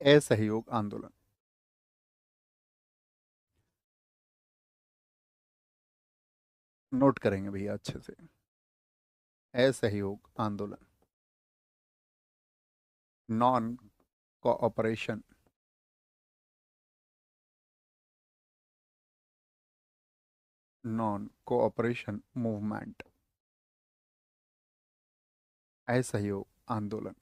असहयोग आंदोलन। नोट करेंगे भैया अच्छे से। असहयोग आंदोलन। Non cooperation. Non cooperation movement. असहयोग आंदोलन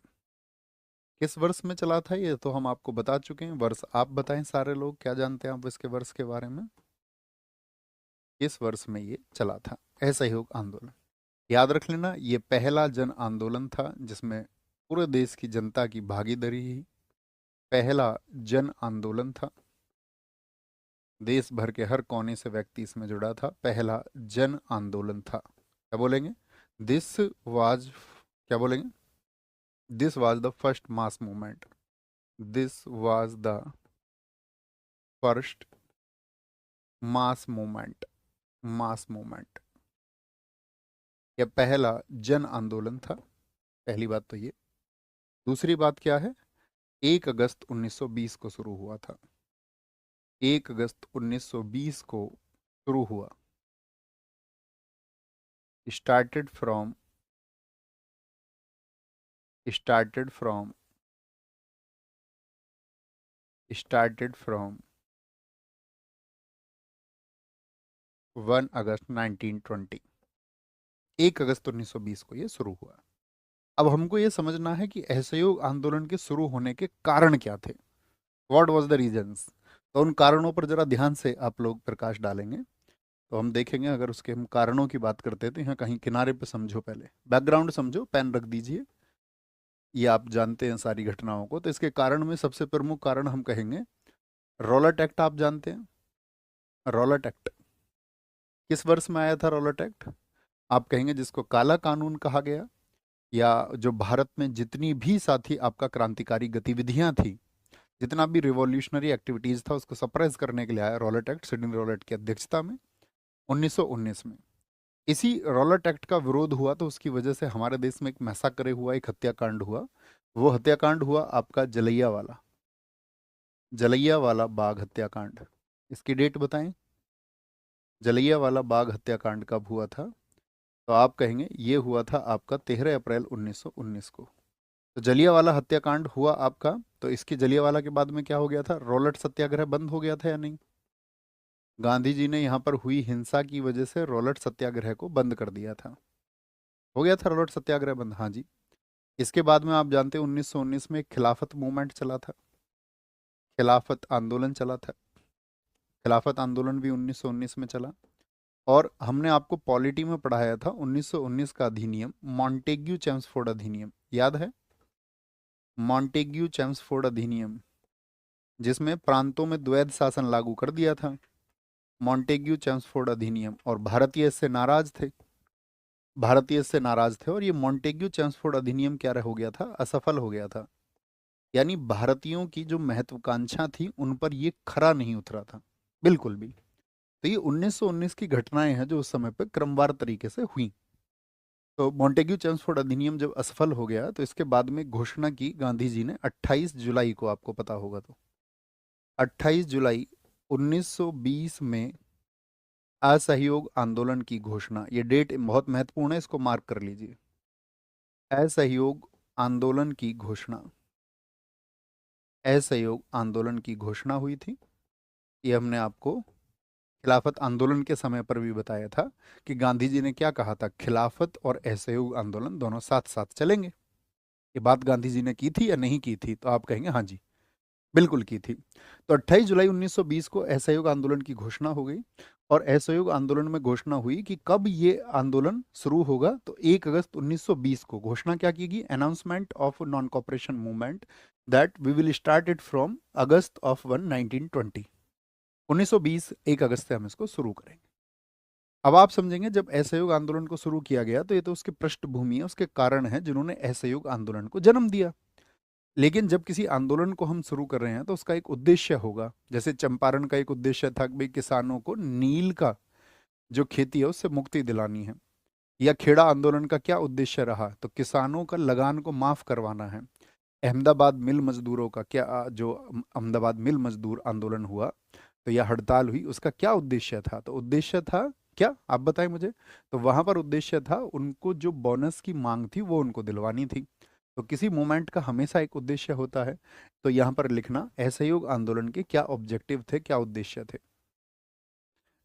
किस वर्ष में चला था ये तो हम आपको बता चुके हैं। वर्ष आप बताएं, सारे लोग क्या जानते हैं आप इसके वर्ष के बारे में। किस वर्ष में ये चला था असहयोग आंदोलन। याद रख लेना, ये पहला जन आंदोलन था जिसमें पूरे देश की जनता की भागीदारी ही। पहला जन आंदोलन था, देश भर के हर कोने से व्यक्ति इसमें जुड़ा था। पहला जन आंदोलन था। क्या बोलेंगे? दिस वाज, क्या बोलेंगे? This was the first mass movement. This was the first mass movement. Mass movement, यह पहला जन आंदोलन था। पहली बात तो ये। दूसरी बात क्या है? 1 अगस्त 1920 को शुरू हुआ था। 1 अगस्त 1920 को शुरू हुआ। Started from started from started from 1 अगस्त 1920। 1 अगस्त 1920 को ये शुरू हुआ। अब हमको ये समझना है कि असहयोग आंदोलन के शुरू होने के कारण क्या थे। What was the reasons. तो उन कारणों पर जरा ध्यान से आप लोग प्रकाश डालेंगे तो हम देखेंगे। अगर उसके हम कारणों की बात करते हैं तो यहाँ कहीं किनारे पे समझो, पहले बैकग्राउंड समझो, पेन रख दीजिए। ये आप जानते हैं सारी घटनाओं को। तो इसके कारण में सबसे प्रमुख कारण हम कहेंगे रॉलट एक्ट। आप जानते हैं रॉलट एक्ट किस वर्ष में आया था? रॉलट एक्ट आप कहेंगे जिसको काला कानून कहा गया, या जो भारत में जितनी भी साथी आपका क्रांतिकारी गतिविधियां थी, जितना भी रिवॉल्यूशनरी एक्टिविटीज था, उसको सप्रेस करने के लिए आया रॉलट एक्ट, सिडनी रॉलट की अध्यक्षता में 1919 में। इसी रॉलट एक्ट का विरोध हुआ तो उसकी वजह से हमारे देश में एक मैसाकर हुआ, एक हत्याकांड हुआ। वो हत्याकांड हुआ आपका जलैया वाला बाग हत्याकांड। इसकी डेट बताएं। जलैया वाला बाग हत्याकांड कब हुआ था? तो आप कहेंगे ये हुआ था आपका 13 अप्रैल 1919 को। तो जलियांवाला हत्याकांड हुआ आपका। तो इसकी जलियांवाला के बाद में क्या हो गया था? रॉलेट सत्याग्रह बंद हो गया था या नहीं? गांधी जी ने यहाँ पर हुई हिंसा की वजह से रॉलेट सत्याग्रह को बंद कर दिया था। हो गया था रॉलेट सत्याग्रह बंद, हाँ जी। इसके बाद में आप जानते हैं 1919 में एक खिलाफत मूवमेंट चला था। खिलाफत आंदोलन चला था। खिलाफत आंदोलन भी 1919 में चला। और हमने आपको पॉलिटी में पढ़ाया था 1919 का अधिनियम, मॉन्टेग्यू चेम्सफोर्ड अधिनियम, याद है? मॉन्टेग्यू चेम्सफोर्ड अधिनियम, जिसमें प्रांतों में द्वैध शासन लागू कर दिया था। मॉन्टेग्यू चेम्सफोर्ड अधिनियम। और भारतीय इससे नाराज थे। भारतीय इससे नाराज थे और ये मॉन्टेग्यू चेम्सफोर्ड अधिनियम क्या हो गया था? असफल हो गया था। यानी भारतीयों की जो महत्वाकांक्षा थी उन पर ये खरा नहीं उतरा था बिल्कुल भी। तो ये 1919 की घटनाएं हैं जो उस समय पर क्रमवार तरीके से हुई। तो मॉन्टेग्यू चेम्सफोर्ड अधिनियम जब असफल हो गया तो इसके बाद में घोषणा की गांधी जी ने 28 जुलाई को, आपको पता होगा तो 28 जुलाई 1920 में असहयोग आंदोलन की घोषणा। ये डेट बहुत महत्वपूर्ण है, इसको मार्क कर लीजिए। असहयोग आंदोलन की घोषणा। असहयोग आंदोलन की घोषणा हुई थी। ये हमने आपको खिलाफत आंदोलन के समय पर भी बताया था कि गांधी जी ने क्या कहा था, खिलाफत और असहयोग आंदोलन दोनों साथ साथ चलेंगे। ये बात गांधी जी ने की थी या नहीं की थी? तो आप कहेंगे हाँ जी, बिल्कुल की थी। तो 28 जुलाई 1920 को असहयोग आंदोलन की घोषणा हो गई। और असहयोग आंदोलन में घोषणा हुई कि कब ये आंदोलन शुरू होगा। तो 1 अगस्त 1920 को घोषणा क्या की गई? Announcement of non cooperation movement that we will start it from August of 1920। 1920 1 अगस्त से हम इसको शुरू करेंगे। अब आप समझेंगे जब असहयोग आंदोलन को शुरू किया गया तो ये तो उसकी पृष्ठभूमि है, उसके कारण है जिन्होंने असहयोग आंदोलन को जन्म दिया। लेकिन जब किसी आंदोलन को हम शुरू कर रहे हैं तो उसका एक उद्देश्य होगा। जैसे चंपारण का एक उद्देश्य था कि भाई किसानों को नील का जो खेती है उससे मुक्ति दिलानी है। या खेड़ा आंदोलन का क्या उद्देश्य रहा? तो किसानों का लगान को माफ करवाना है। अहमदाबाद मिल मजदूरों का क्या जो अहमदाबाद मिल मजदूर आंदोलन हुआ, तो यह हड़ताल हुई, उसका क्या उद्देश्य था? तो उद्देश्य था क्या, आप बताएं मुझे। तो वहां पर उद्देश्य था उनको जो बोनस की मांग थी वो उनको दिलवानी थी। तो किसी मूवमेंट का हमेशा एक उद्देश्य होता है। तो यहाँ पर लिखना असहयोग आंदोलन के क्या ऑब्जेक्टिव थे, क्या उद्देश्य थे।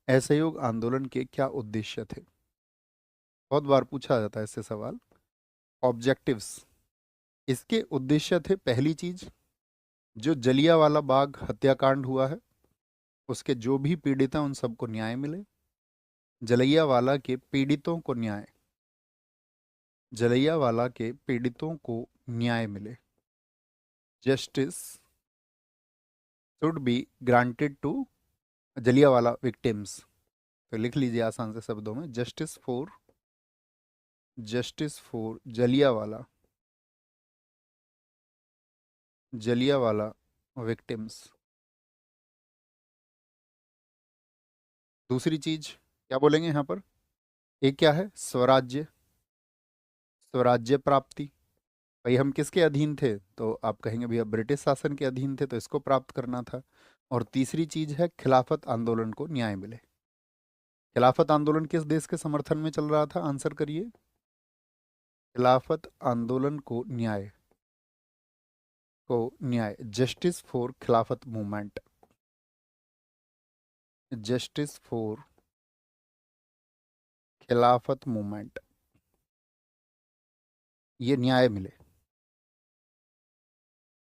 असहयोग आंदोलन के क्या उद्देश्य थे, बहुत बार पूछा जाता है इससे सवाल। ऑब्जेक्टिव्स, इसके उद्देश्य थे, पहली चीज, जो जलियांवाला बाग हत्याकांड हुआ है उसके जो भी पीड़ित हैं उन सबको न्याय मिले। जलियांवाला के पीड़ितों को न्याय, जलियांवाला के पीड़ितों को न्याय मिले। Justice should be granted to Jallianwala victims. तो लिख लीजिए आसान से शब्दों में, justice for Jallianwala, Jallianwala victims. दूसरी चीज क्या बोलेंगे यहाँ पर, एक क्या है, स्वराज्य, स्वराज्य प्राप्ति। भाई हम किसके अधीन थे, तो आप कहेंगे भैया ब्रिटिश शासन के अधीन थे, तो इसको प्राप्त करना था। और तीसरी चीज है खिलाफत आंदोलन को न्याय मिले। खिलाफत आंदोलन किस देश के समर्थन में चल रहा था, आंसर करिए। खिलाफत आंदोलन को न्याय, जस्टिस फॉर खिलाफत मूवमेंट, जस्टिस फॉर खिलाफत मूवमेंट, ये न्याय मिले,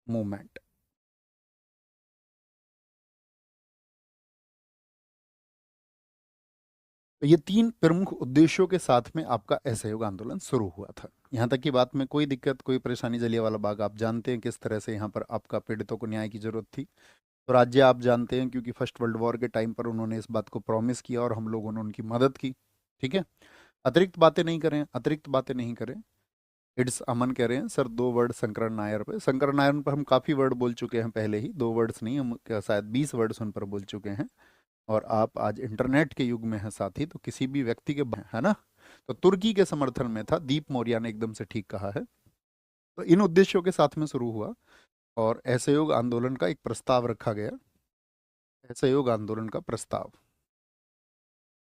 मूवमेंट। तो ये तीन प्रमुख उद्देश्यों के साथ में आपका असहयोग आंदोलन शुरू हुआ था। यहाँ तक की बात में कोई दिक्कत, कोई परेशानी? जलियांवाला बाग आप जानते हैं किस तरह से यहाँ पर आपका पीड़ितों को न्याय की जरूरत थी। तो राज्य आप जानते हैं क्योंकि फर्स्ट वर्ल्ड वॉर के टाइम पर उन्होंने इस बात को प्रॉमिस किया और हम लोगों ने उनकी मदद की। ठीक है, अतिरिक्त बातें नहीं करें, अतिरिक्त बातें नहीं करें। इट्स अमन कह रहे हैं सर 2 वर्ड शंकर नायर पे, शंकर नायर पर हम काफ़ी वर्ड बोल चुके हैं पहले ही, 2 वर्ड्स नहीं, हम शायद 20 वर्ड्स उन पर बोल चुके हैं। और आप आज इंटरनेट के युग में हैं साथी, तो किसी भी व्यक्ति के है ना। तो तुर्की के समर्थन में था, दीप मौर्य ने एकदम से ठीक कहा है। तो इन उद्देश्यों के साथ में शुरू हुआ और असहयोग आंदोलन का एक प्रस्ताव रखा गया। असहयोग आंदोलन का प्रस्ताव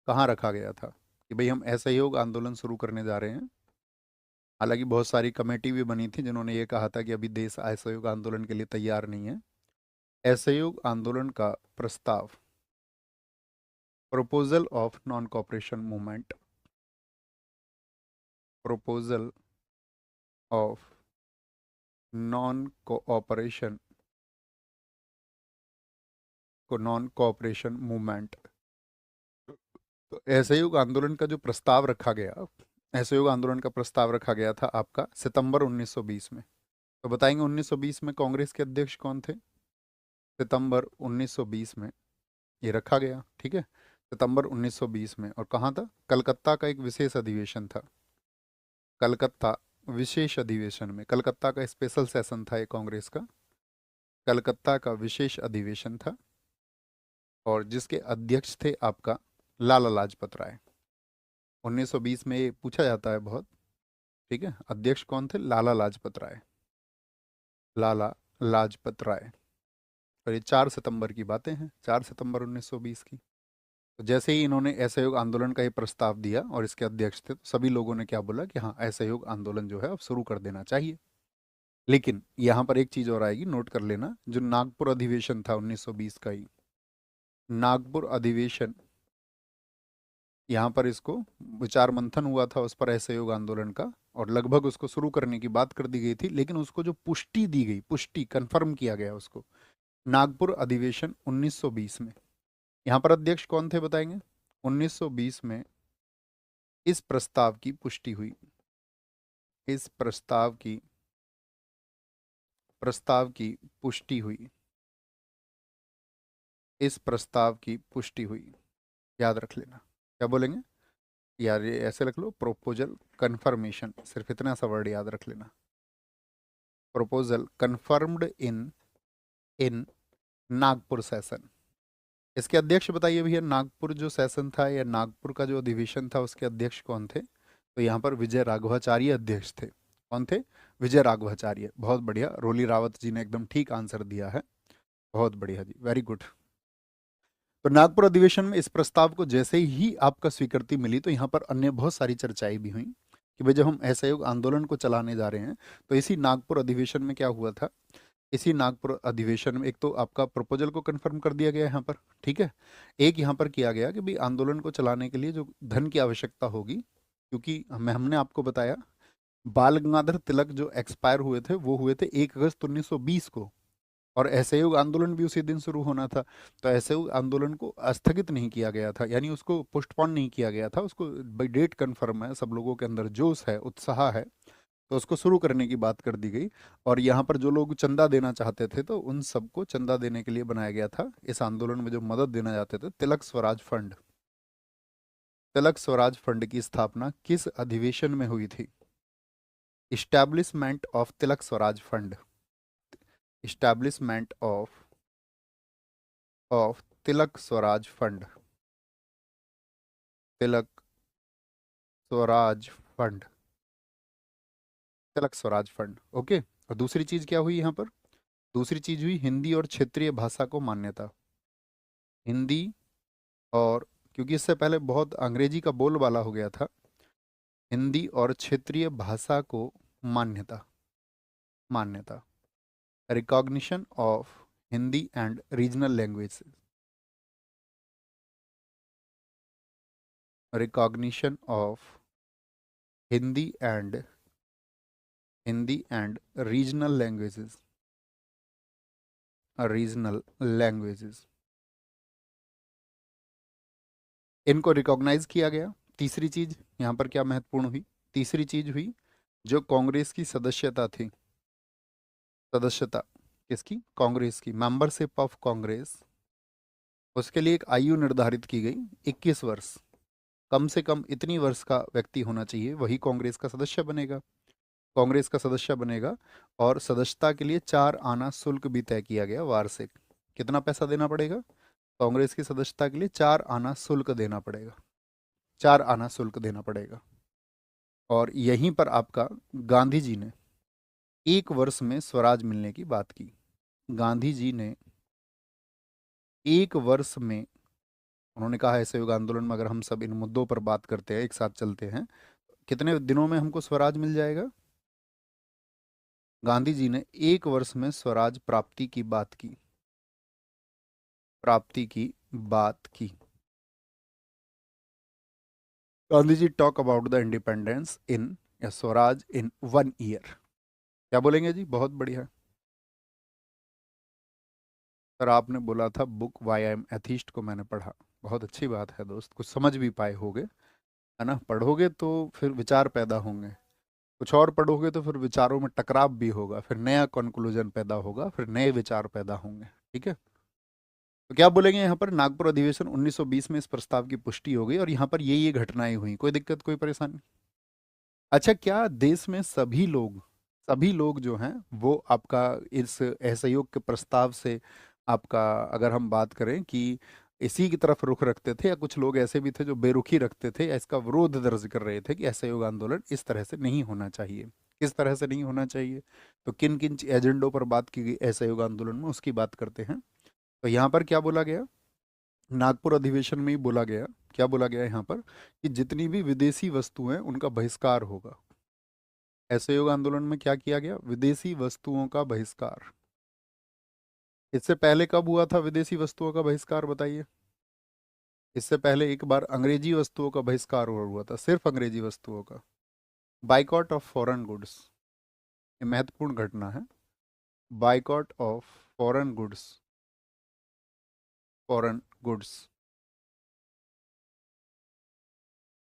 कहाँ रखा गया था कि भाई हम असहयोग आंदोलन शुरू करने जा रहे हैं। हालांकि बहुत सारी कमेटी भी बनी थी जिन्होंने ये कहा था कि अभी देश असहयोग आंदोलन के लिए तैयार नहीं है। असहयोग आंदोलन का प्रस्ताव, proposal of non cooperation movement, proposal of non cooperation non cooperation movement. तो असहयोग आंदोलन का जो प्रस्ताव रखा गया, असहयोग आंदोलन का प्रस्ताव रखा गया था आपका सितंबर 1920 में। तो बताएंगे 1920 में कांग्रेस के अध्यक्ष कौन थे? सितंबर 1920 में ये रखा गया, ठीक है, सितंबर 1920 में। और कहाँ था? कलकत्ता का एक विशेष अधिवेशन था, कलकत्ता विशेष अधिवेशन में, कलकत्ता का स्पेशल सेशन था ये कांग्रेस का, कलकत्ता का विशेष अधिवेशन था। और जिसके अध्यक्ष थे आपका लाला लाजपत राय। 1920 में ये पूछा जाता है बहुत, ठीक है, अध्यक्ष कौन थे? लाला लाजपत राय, लाला लाजपत राय। और ये 4 सितंबर की बातें हैं, 4 सितंबर 1920 की। तो जैसे ही इन्होंने असहयोग आंदोलन का ये प्रस्ताव दिया और इसके अध्यक्ष थे, तो सभी लोगों ने क्या बोला कि हाँ असहयोग आंदोलन जो है अब शुरू कर देना चाहिए। लेकिन यहाँ पर एक चीज और आएगी, नोट कर लेना, जो नागपुर अधिवेशन था 1920 का ही, नागपुर अधिवेशन, यहाँ पर इसको विचार मंथन हुआ था उस पर असहयोग आंदोलन का, और लगभग उसको शुरू करने की बात कर दी गई थी, लेकिन उसको जो पुष्टि दी गई, पुष्टि कंफर्म किया गया उसको, नागपुर अधिवेशन 1920 में। यहाँ पर अध्यक्ष कौन थे बताएंगे? 1920 में इस प्रस्ताव की पुष्टि हुई, इस प्रस्ताव की पुष्टि हुई, इस प्रस्ताव की पुष्टि हुई। याद रख लेना, क्या बोलेंगे यार, ये ऐसे रख लो, प्रोपोजल कंफर्मेशन, सिर्फ इतना सा वर्ड याद रख लेना, प्रोपोजल कंफर्म्ड इन नागपुर सेशन। इसके अध्यक्ष बताइए भैया, नागपुर जो सेशन था या नागपुर का जो अधिवेशन था उसके अध्यक्ष कौन थे? तो यहाँ पर विजय राघवाचार्य अध्यक्ष थे। कौन थे? विजय राघवाचार्य। बहुत बढ़िया, रोली रावत जी ने एकदम ठीक आंसर दिया है। बहुत बढ़िया जी, वेरी गुड। तो नागपुर अधिवेशन में इस प्रस्ताव को जैसे ही आपका स्वीकृति मिली तो यहाँ पर अन्य बहुत सारी चर्चाएं भी हुई कि भाई जब हम असहयोग आंदोलन को चलाने जा रहे हैं तो इसी नागपुर अधिवेशन में क्या हुआ था। इसी नागपुर अधिवेशन में एक तो आपका प्रपोजल को कंफर्म कर दिया गया यहाँ पर, ठीक है। एक यहाँ पर किया गया कि भाई आंदोलन को चलाने के लिए जो धन की आवश्यकता होगी, क्योंकि हमने आपको बताया बाल गंगाधर तिलक जो एक्सपायर हुए थे वो हुए थे 1 अगस्त 1920 को, और असहयोग आंदोलन भी उसी दिन शुरू होना था। तो असहयोग आंदोलन को स्थगित नहीं किया गया था, यानी उसको पोस्टपोन नहीं किया गया था, उसको भाई डेट कंफर्म है, सब लोगों के अंदर जोश है, उत्साह है, तो उसको शुरू करने की बात कर दी गई। और यहाँ पर जो लोग चंदा देना चाहते थे तो उन सबको चंदा देने के लिए बनाया गया था। इस आंदोलन में जो मदद देना चाहते थे, तिलक स्वराज फंड। तिलक स्वराज फंड की स्थापना किस अधिवेशन में हुई थी? Establishment of Tilak Swaraj fund. Establishment of Tilak Swaraj fund. Tilak Swaraj fund. Tilak Swaraj fund, okay. और दूसरी चीज क्या हुई यहाँ पर? दूसरी चीज हुई हिंदी और क्षेत्रीय भाषा को मान्यता। हिंदी और, क्योंकि इससे पहले बहुत अंग्रेजी का बोलबाला हो गया था, हिंदी और क्षेत्रीय भाषा को मान्यता। मान्यता, recognition of Hindi and regional language. Recognition of Hindi and regional languages. Regional languages, इनको रिकॉग्नाइज किया गया। तीसरी चीज यहाँ पर क्या महत्वपूर्ण हुई? तीसरी चीज हुई जो कांग्रेस की सदस्यता थी, सदस्यता किसकी? कांग्रेस की, मेंबरशिप ऑफ कांग्रेस, उसके लिए एक आयु निर्धारित की गई, 21 वर्ष। कम से कम इतनी वर्ष का व्यक्ति होना चाहिए, वही कांग्रेस का सदस्य बनेगा। कांग्रेस का सदस्य बनेगा। और सदस्यता के लिए 4 आना शुल्क भी तय किया गया, वार्षिक। कितना पैसा देना पड़ेगा? कांग्रेस की सदस्यता के लिए 4 आना शुल्क देना पड़ेगा। 4 आना शुल्क देना पड़ेगा। और यहीं पर आपका गांधी जी ने 1 वर्ष में स्वराज मिलने की बात की। गांधी जी ने 1 वर्ष में, उन्होंने कहा है सहयोग आंदोलन में अगर हम सब इन मुद्दों पर बात करते हैं, एक साथ चलते हैं, कितने दिनों में हमको स्वराज मिल जाएगा? गांधी जी ने 1 वर्ष में स्वराज प्राप्ति की बात की। प्राप्ति की बात की। Gandhi ji talk about the independence in, या स्वराज इन 1 ईयर। क्या बोलेंगे जी? बहुत बढ़िया सर, आपने बोला था book why I am atheist को मैंने पढ़ा। बहुत अच्छी बात है दोस्त, कुछ समझ भी पाए होगे, है ना। पढ़ोगे तो फिर विचार पैदा होंगे, कुछ और पढ़ोगे तो फिर विचारों में टकराव भी होगा, फिर नया कंक्लूजन पैदा होगा, फिर नए विचार पैदा होंगे, ठीक है। तो क्या बोलेंगे यहाँ पर? नागपुर अधिवेशन 1920 में इस प्रस्ताव की पुष्टि हो गई और यहाँ पर ये घटनाएं हुई, कोई दिक्कत कोई परेशानी? अच्छा, क्या देश में सभी लोग जो हैं वो आपका इस असहयोग के प्रस्ताव से, आपका अगर हम बात करें कि इसी की तरफ रुख रखते थे, या कुछ लोग ऐसे भी थे जो बेरुखी रखते थे या इसका विरोध दर्ज कर रहे थे कि असहयोग आंदोलन इस तरह से नहीं होना चाहिए? किस तरह से नहीं होना चाहिए? तो किन किन एजेंडों पर बात की गई असहयोग आंदोलन में, उसकी बात करते हैं। तो यहाँ पर क्या बोला गया? नागपुर अधिवेशन में ही बोला गया, क्या बोला गया यहाँ पर, कि जितनी भी विदेशी वस्तुएं उनका बहिष्कार होगा। असहयोग आंदोलन में क्या किया गया? विदेशी वस्तुओं का बहिष्कार। इससे पहले कब हुआ था विदेशी वस्तुओं का बहिष्कार, बताइए? इससे पहले एक बार अंग्रेजी वस्तुओं का बहिष्कार हुआ था, सिर्फ अंग्रेजी वस्तुओं का। बाइकॉट ऑफ फॉरेन गुड्स, ये महत्वपूर्ण घटना है। Boycott of foreign goods. Foreign goods,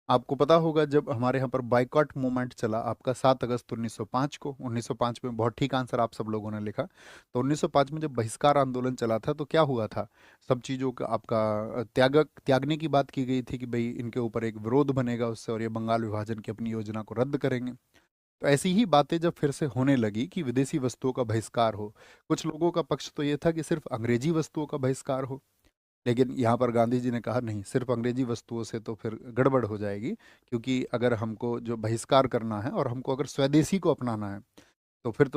आपको पता होगा जब हमारे यहाँ पर बाइकॉट मूवमेंट चला आपका 7 अगस्त 1905 को, 1905 में बहुत ठीक आंसर आप सब लोगों ने लिखा। तो 1905 में जब बहिष्कार आंदोलन चला था तो क्या हुआ था? सब चीज़ों का आपका त्यागने की बात की गई थी कि भाई इनके ऊपर एक विरोध बनेगा उससे, और ये बंगाल विभाजन की अपनी योजना को रद्द करेंगे। तो ऐसी ही बातें जब फिर से होने लगी कि विदेशी वस्तुओं का बहिष्कार हो, कुछ लोगों का पक्ष तो ये था कि सिर्फ अंग्रेजी वस्तुओं का बहिष्कार हो, लेकिन यहाँ पर गांधी जी ने कहा नहीं, सिर्फ अंग्रेजी वस्तुओं से तो फिर गड़बड़ हो जाएगी, क्योंकि अगर हमको जो बहिष्कार करना है और हमको अगर स्वदेशी को अपनाना है तो फिर तो